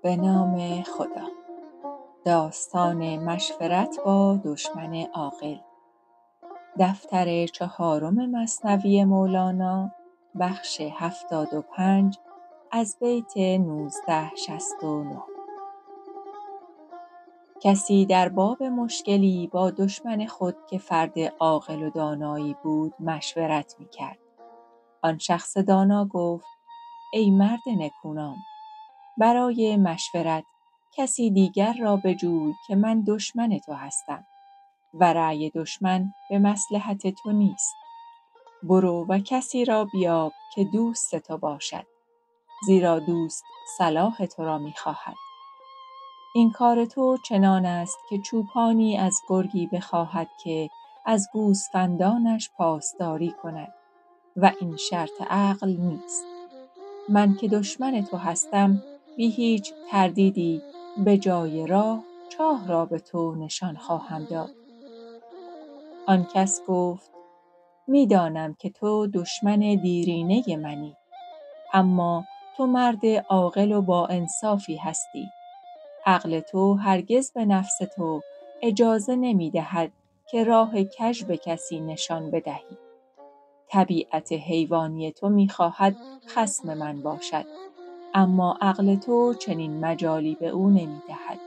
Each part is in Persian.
به نام خدا. داستان مشورت با دشمن عاقل. دفتر 4 مثنوی مولانا، بخش 75، از بیت 1969. کسی در باب مشکلی با دشمن خود که فرد عاقل و دانایی بود مشورت می‌کرد. آن شخص دانا گفت: ای مرد نکونام، برای مشورت کسی دیگر را بجوی که من دشمن تو هستم و رأی دشمن به مصلحت تو نیست. برو و کسی را بیاب که دوست تو باشد، زیرا دوست صلاح تو را می‌خواهد. این کار تو چنان است که چوپانی از گرگی بخواهد که از گوسفندانش پاسداری کند و این شرط عقل نیست. من که دشمن تو هستم، بی هیچ تردیدی به جای راه چاه را به تو نشان خواهم داد. آن کس گفت: می دانم که تو دشمن دیرینه منی، اما تو مرد عاقل و با انصافی هستی. عقل تو هرگز به نفس تو اجازه نمی دهد که راه کژ به کسی نشان بدهی. طبیعت حیوانی تو می خواهد خصم من باشد، اما عقل تو چنین مجالی به او نمی دهد.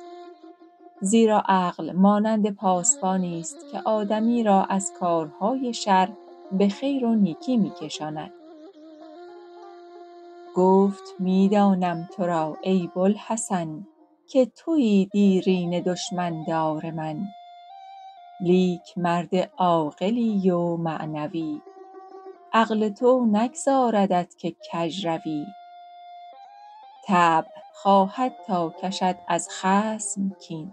زیرا عقل مانند پاسبانی است که آدمی را از کارهای شر به خیر و نیکی می کشاند. گفت: می دانم تو را ای بوالحسن، که تویی دیرینه دشمن دار من. لیک مرد عاقلی و معنوی، عقل تو نگذاردت که کژ روی. طبع خواهد تا کشد از خصم کین،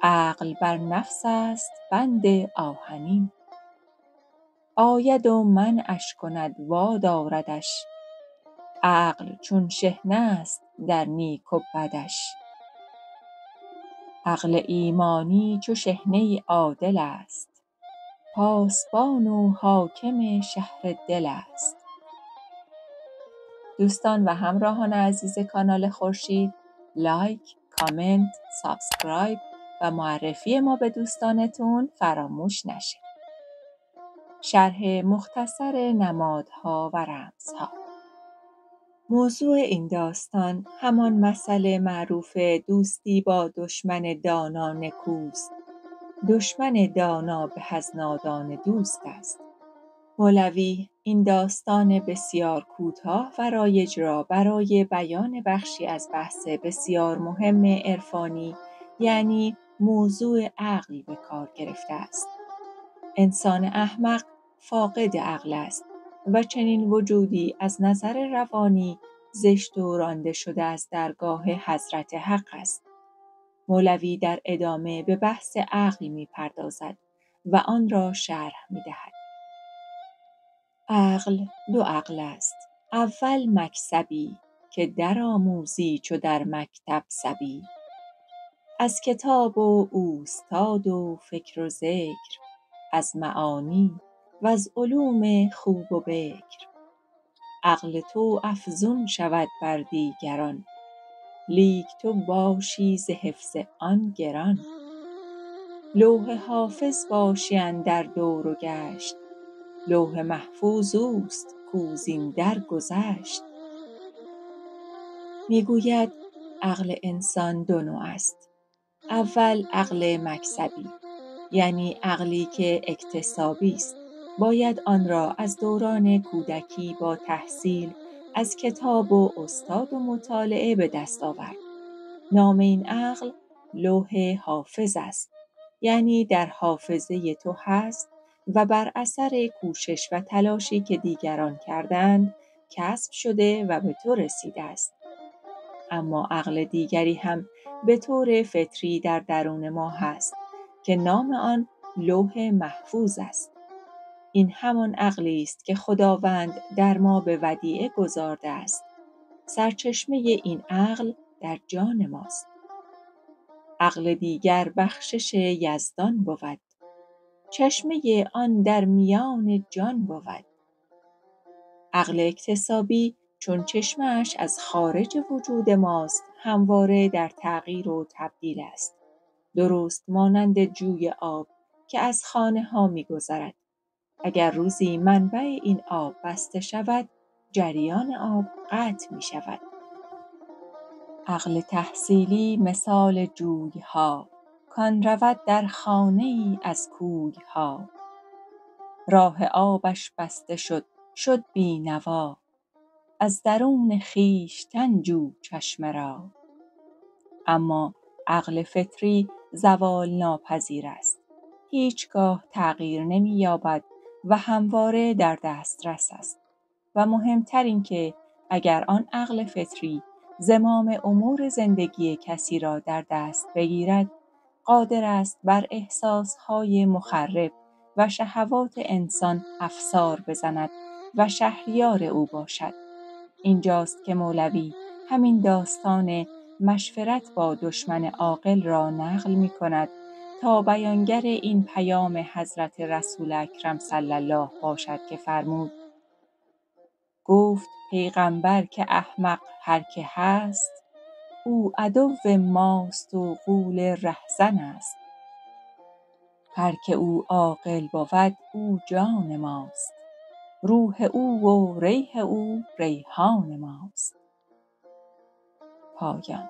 عقل بر نفس است بند آهنین. آید و منعش کند وا داردش، عقل چون شحنه است در نیک و بدش. عقل ایمانی چو شحنه عادل است، پاسبان و حاکم شهر دل است. دوستان و همراهان عزیز کانال خورشید، لایک، کامنت، سابسکرایب و معرفی ما به دوستانتون فراموش نشه. شرح مختصر نمادها و رمزها. موضوع این داستان همان مثل معروف دوستی با دشمن دانا نکوست. دشمن دانا به از نادان دوست است. مولوی این داستان بسیار کوتاه و رایج را برای بیان بخشی از بحث بسیار مهم عرفانی، یعنی موضوع عقل، به کار گرفته است. انسان احمق فاقد عقل است و چنین وجودی از نظر روانی زشت و رانده شده از درگاه حضرت حق است. مولوی در ادامه به بحث عقل می‌پردازد و آن را شرح می‌دهد. عقل 2 عقل است. اول مکسبی که درآموزی چو در مکتب صبی، از کتاب و اوستاد و فکر و ذکر، از معانی وز علوم خوب و بکر. عقل تو افزون شود بر دیگران، لیک تو باشی ز حفظ آن گران. لوح حافظ باشی اندر دور و گشت، لوح محفوظ اوست کو زین در گذشت. میگوید عقل انسان 2 نوع است. اول عقل مکسبی، یعنی عقلی که اکتسابی است. باید آن را از دوران کودکی با تحصیل از کتاب و استاد و مطالعه به دست آورد. نام این عقل لوح حافظ است، یعنی در حافظه تو هست و بر اثر کوشش و تلاشی که دیگران کردند کسب شده و به تو رسیده است. اما عقل دیگری هم به طور فطری در درون ما هست که نام آن لوح محفوظ است. این همان عقلی است که خداوند در ما به ودیعه گذارده است. سرچشمه این عقل در جان ماست. عقل دیگر بخشش یزدان بود، چشمه آن در میان جان بود. عقل اکتسابی چون چشمه‌اش از خارج وجود ماست، همواره در تغییر و تبدیل است، درست مانند جوی آب که از خانه ها می گذرد. اگر روزی منبع این آب بسته شود، جریان آب قطع می شود. عقل تحصیلی مثال جوی ها، کان رود در خانه ای از کوی ها. راه آبش بسته شد، شد بی نوا، از درون خویشتن جو چشمه را. اما عقل فطری زوال ناپذیر است، هیچگاه تغییر نمی یابد و همواره در دسترس است. و مهمتر این که اگر آن عقل فطری زمام امور زندگی کسی را در دست بگیرد، قادر است بر احساسهای مخرب و شهوات انسان افسار بزند و شهریار او باشد. اینجاست که مولوی همین داستان مشورت با دشمن عاقل را نقل می کند تا بیانگر این پیام حضرت رسول اکرم صلی الله باشد که فرمود: گفت پیغمبر که احمق هر که هست، او عدو ماست و غول رهزن است. هر که او عاقل بود او جان ماست، روح او و ریح او ریحان ماست. پایان.